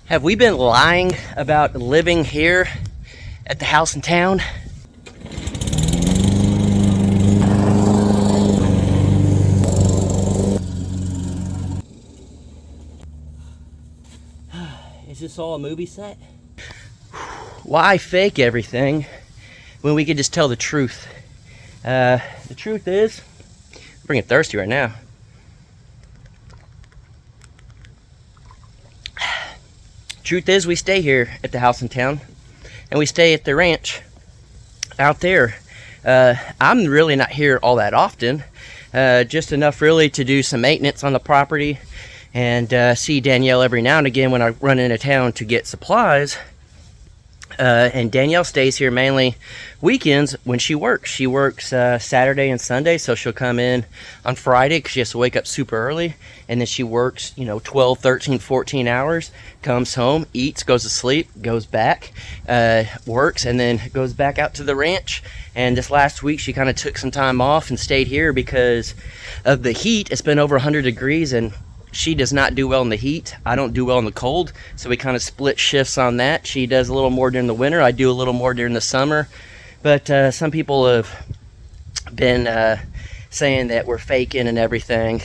Have we been lying about living here at the house in town? Is this all a movie set? Why fake everything when we could just tell the truth? The truth is, I'm freaking thirsty right now. Truth is, we stay here at the house in town, and we stay at the ranch out there. I'm really not here all that often, just enough really to do some maintenance on the property and see Danielle every now and again when I run into town to get supplies. And Danielle stays here mainly weekends when she works. She works Saturday and Sunday, so she'll come in on Friday because she has to wake up super early. And then she works, 12, 13, 14 hours, comes home, eats, goes to sleep, goes back, works, and then goes back out to the ranch. And this last week, she kind of took some time off and stayed here because of the heat. It's been over 100 degrees, and she does not do well in the heat. I don't do well in the cold, so we kind of split shifts on that. She does a little more during the winter. I do a little more during the summer. But some people have been saying that we're faking and everything.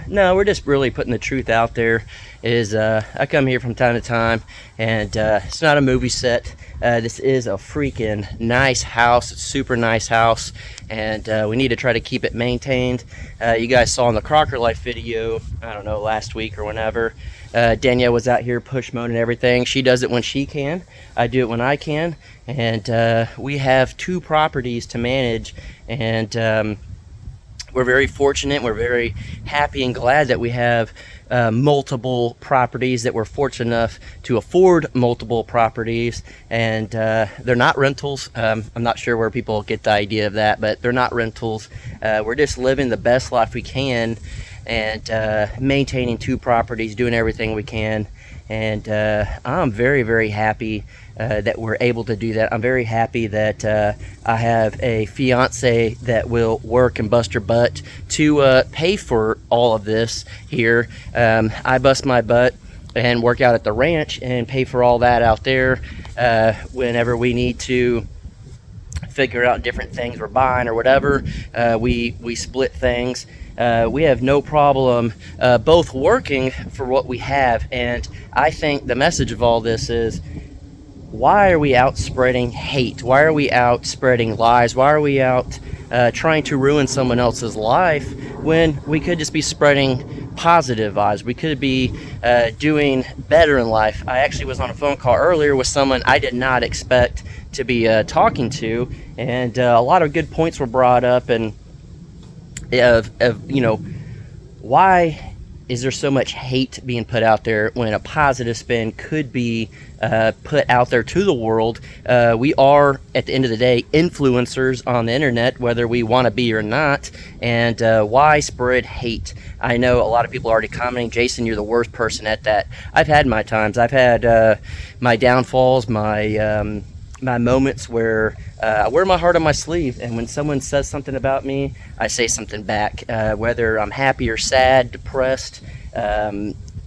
No, we're just really putting the truth out there. I come here from time to time, and it's not a movie set. This is a freaking nice house. It's a super nice house, and we need to try to keep it maintained. You guys saw in the Crocker Life video, I don't know, last week or whenever, Danielle was out here push mowing and everything. She does it when she can. I do it when I can, and we have 2 properties to manage, and we're very fortunate. We're very happy and glad that we have multiple properties, that we're fortunate enough to afford multiple properties, and they're not rentals. I'm not sure where people get the idea of that, but they're not rentals. We're just living the best life we can and maintaining 2 properties, doing everything we can, and I'm very, very happy that we're able to do that. I'm very happy that I have a fiance that will work and bust her butt to pay for all of this here. I bust my butt and work out at the ranch and pay for all that out there whenever we need to figure out different things we're buying or whatever. We split things. We have no problem both working for what we have, and I think the message of all this is, why are we out spreading hate? Why are we out spreading lies? Why are we out trying to ruin someone else's life when we could just be spreading positive vibes? We could be doing better in life. I actually was on a phone call earlier with someone I did not expect to be talking to, and a lot of good points were brought up, and why is there so much hate being put out there when a positive spin could be put out there to the world? We are, at the end of the day, influencers on the internet, whether we want to be or not. And why spread hate? I know a lot of people are already commenting, Jason, you're the worst person at that. I've had my times. I've had my downfalls, my moments where I wear my heart on my sleeve, and when someone says something about me, I say something back, whether I'm happy or sad, depressed,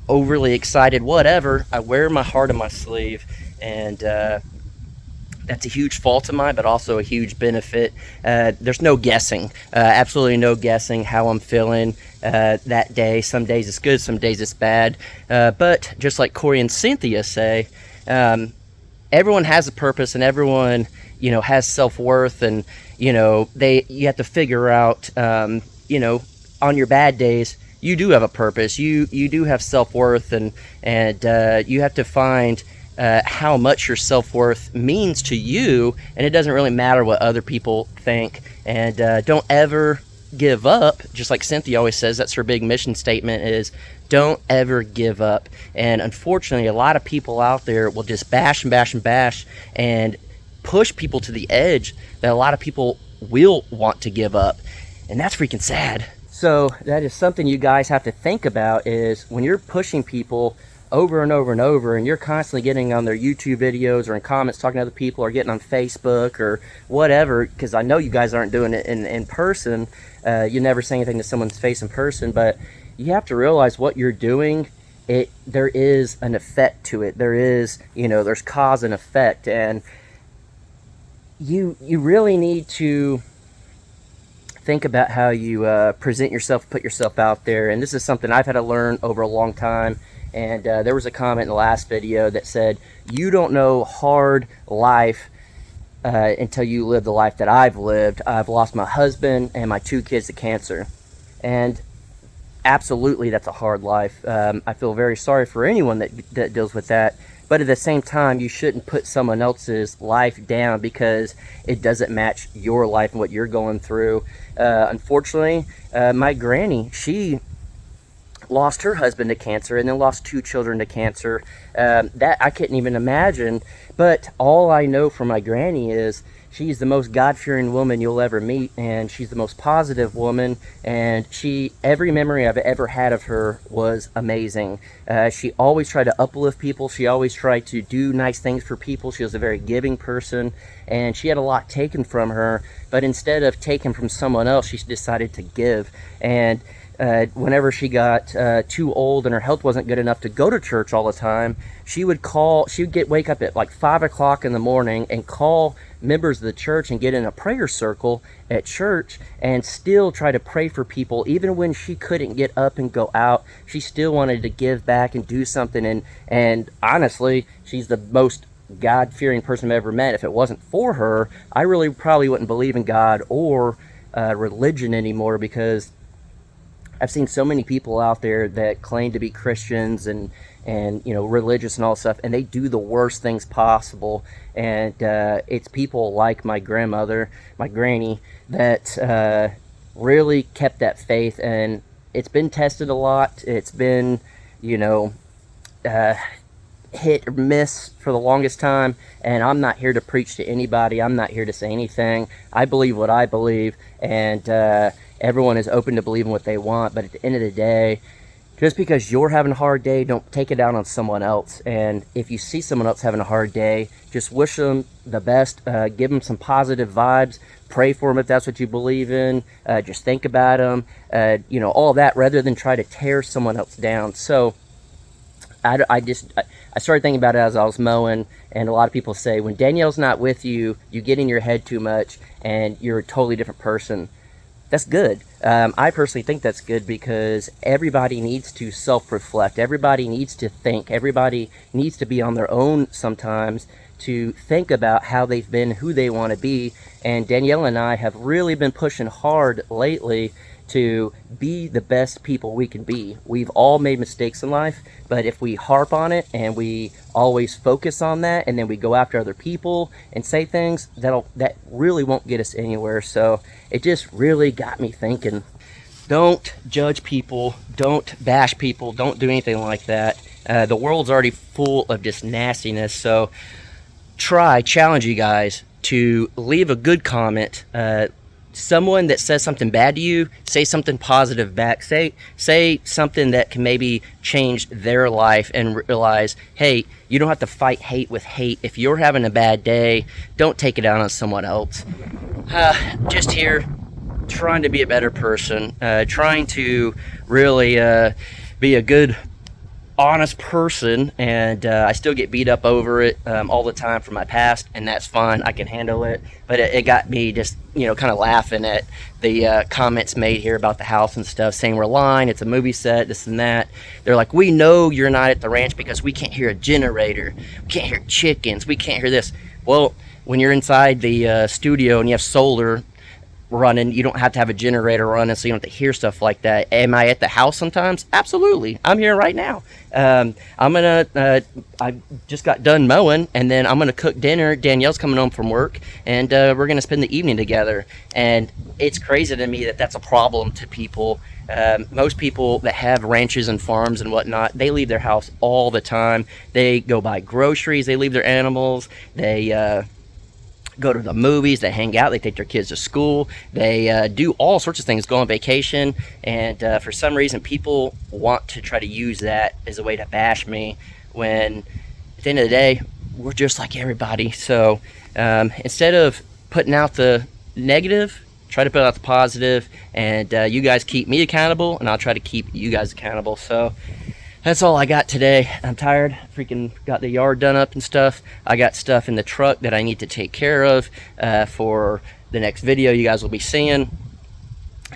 overly excited, whatever. I wear my heart on my sleeve, and that's a huge fault of mine, but also a huge benefit. There's no guessing, absolutely no guessing how I'm feeling that day. Some days it's good, some days it's bad, but just like Corey and Cynthia say, everyone has a purpose, and everyone, has self-worth, and, you have to figure out, on your bad days, you do have a purpose. You do have self-worth, and you have to find how much your self-worth means to you, and it doesn't really matter what other people think. And don't ever give up. Just like Cynthia always says, that's her big mission statement, is don't ever give up. And unfortunately, a lot of people out there will just bash and bash and bash and push people to the edge that a lot of people will want to give up, and that's freaking sad. So that is something you guys have to think about, is when you're pushing people over and over and over, and you're constantly getting on their YouTube videos or in comments talking to other people, or getting on Facebook or whatever, because I know you guys aren't doing it in person. You never say anything to someone's face in person, but you have to realize what you're doing there is an effect to it. There is, there's cause and effect, and you really need to think about how you present yourself, put yourself out there. And this is something I've had to learn over a long time. And there was a comment in the last video that said, you don't know hard life until you live the life that I've lived. I've lost my husband and my 2 kids to cancer. And absolutely, that's a hard life. I feel very sorry for anyone that deals with that. But at the same time, you shouldn't put someone else's life down because it doesn't match your life and what you're going through. Unfortunately, my granny, she lost her husband to cancer and then lost 2 children to cancer. That I couldn't even imagine. But all I know from my granny is she's the most God-fearing woman you'll ever meet, and she's the most positive woman, and every memory I've ever had of her was amazing. She always tried to uplift people. She always tried to do nice things for people. She was a very giving person, and she had a lot taken from her, but instead of taking from someone else, she decided to give. And whenever she got too old and her health wasn't good enough to go to church all the time, she would wake up at like 5 o'clock in the morning and call members of the church and get in a prayer circle at church and still try to pray for people. Even when she couldn't get up and go out, she still wanted to give back and do something. And honestly, she's the most God-fearing person I've ever met. If it wasn't for her, I really probably wouldn't believe in God or religion anymore, because I've seen so many people out there that claim to be Christians and religious and all stuff, and they do the worst things possible. And it's people like my grandmother, my granny, that really kept that faith, and it's been tested a lot. It's been, hit or miss for the longest time, and I'm not here to preach to anybody. I'm not here to say anything. I believe what I believe, and everyone is open to believing what they want. But at the end of the day, just because you're having a hard day, don't take it out on someone else. And if you see someone else having a hard day, just wish them the best. Give them some positive vibes. Pray for them if that's what you believe in. Just think about them. All that, rather than try to tear someone else down. So I started thinking about it as I was mowing, and a lot of people say when Danielle's not with you, you get in your head too much and you're a totally different person. That's good. I personally think that's good, because everybody needs to self-reflect. Everybody needs to think. Everybody needs to be on their own sometimes to think about how they've been, who they want to be. And Danielle and I have really been pushing hard lately to be the best people we can be. We've all made mistakes in life, but if we harp on it and we always focus on that, and then we go after other people and say things, that really won't get us anywhere. So it just really got me thinking. Don't judge people, don't bash people, don't do anything like that. The world's already full of just nastiness, so challenge you guys to leave a good comment. Someone that says something bad to you, say something positive back. Say something that can maybe change their life, and realize, hey, you don't have to fight hate with hate. If you're having a bad day, don't take it out on someone else. Just here, trying to be a better person, trying to really be a good, honest person, and I still get beat up over it all the time from my past, and that's fine. I can handle it. But it got me just kind of laughing at the comments made here about the house and stuff, saying we're lying, it's a movie set, this and that. They're like, we know you're not at the ranch because we can't hear a generator, we can't hear chickens, we can't hear this. Well, when you're inside the studio and you have solar running, you don't have to have a generator running, so you don't have to hear stuff like that. Am I at the house sometimes? Absolutely. I'm here right now. I just got done mowing, and then I'm gonna cook dinner. Danielle's coming home from work, and we're gonna spend the evening together. And it's crazy to me that that's a problem to people. Most people that have ranches and farms and whatnot, they leave their house all the time. They go buy groceries, they leave their animals, they go to the movies, they hang out, they take their kids to school, they do all sorts of things, go on vacation. And for some reason, people want to try to use that as a way to bash me, when at the end of the day, we're just like everybody. So instead of putting out the negative, try to put out the positive, and you guys keep me accountable, and I'll try to keep you guys accountable. So that's all I got today. I'm tired. Freaking got the yard done up and stuff. I got stuff in the truck that I need to take care of for the next video you guys will be seeing.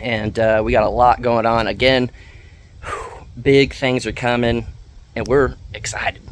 And we got a lot going on. Again, big things are coming, and we're excited.